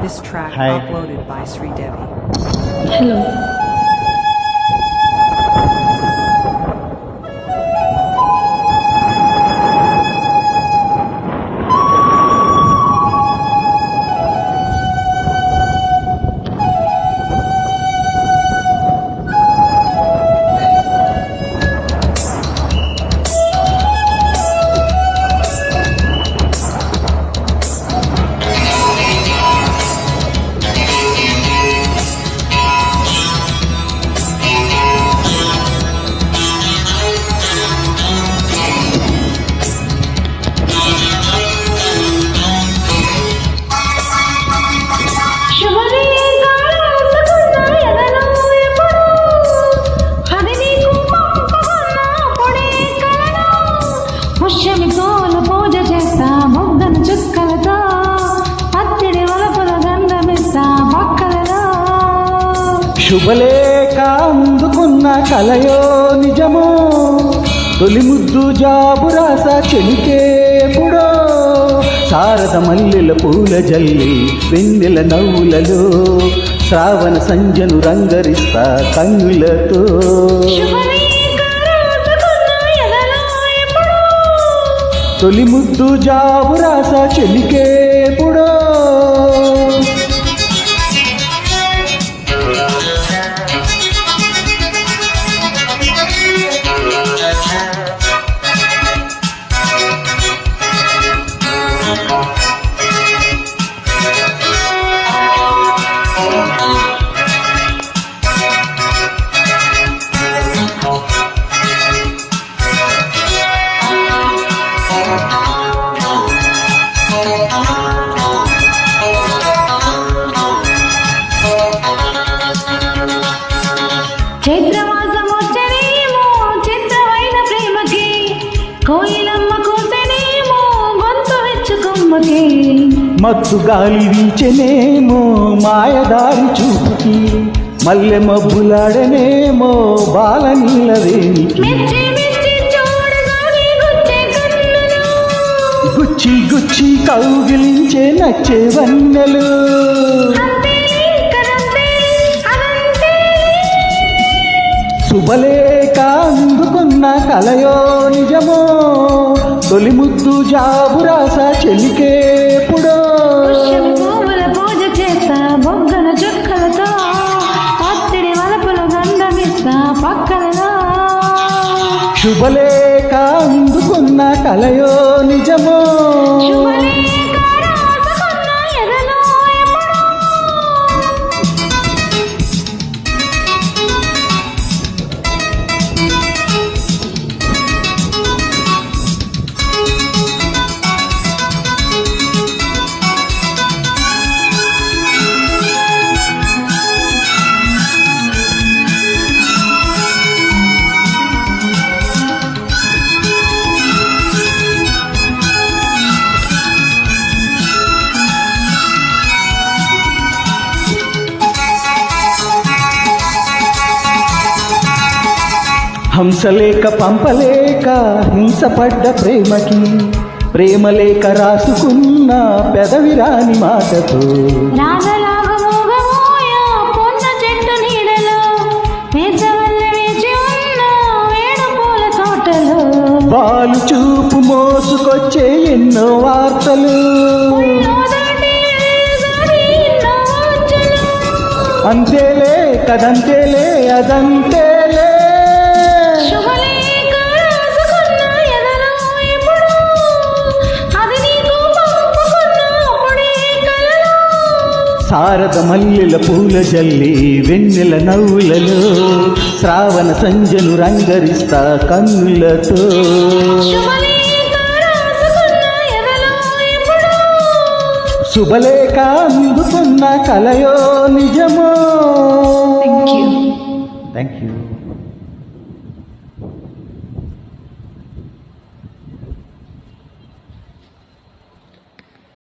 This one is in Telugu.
This track Hi. uploaded by Sri Devi. Hello. పూజ చేస్తా మొగ్గన చుక్కలతో పత్తిడి వలపుల గంధమిస్తా పక్కలలో శుభలేఖ అందుకున్న కలయో నిజమో తొలి ముద్దు జాబు రాస చెలికేపుడో శారద మల్లెల పూల జల్లి వెన్నెల నవ్వులలో శ్రావణ సంజను రంగరిస్తా కన్నులతో తొలి ముద్దు జాబు రాస చెలికేపుడో చైత్రమాసం వచ్చనేమో చిత్రమైన ప్రేమకి కోయిలమ్మ కూసనేమో గొంతు వెచ్చుకొమ్మకి మత్తు గాలి వీచెనేమో మాయదారి చూపుకి మల్లె మబ్బులాడనేమో బాల నీలవేనికి గుచ్చి గుచ్చి కౌగిలించే నచ్చే వన్నెలు శుభలేఖ అందుకున్న కలయో నిజమో తొలి ముద్దు జాబు రాస చెలికేపుడో పూజ చేస్తా బొగ్గన చుక్కలతో పత్తిడి వలపుల గంధమిస్తా పక్కలలో శుభలేఖ అందుకున్న కలయో నిజమో హంసలేక పంపలేక హింసపడ్డ ప్రేమకి ప్రేమలేక రాసుకున్న పెదవి రాని మాటతో వాలు చూపు మోసుకొచ్చే ఎన్నో వార్తలు అంతేలే కదంతేలే అదంతేలే శారద మల్లెల పూల జల్లి వెన్నెల నవ్వులలో శ్రావణ సంజను రంగరిస్తా కన్నులతో శుభలేఖ అందుకున్న కలయో నిజమో. Thank you.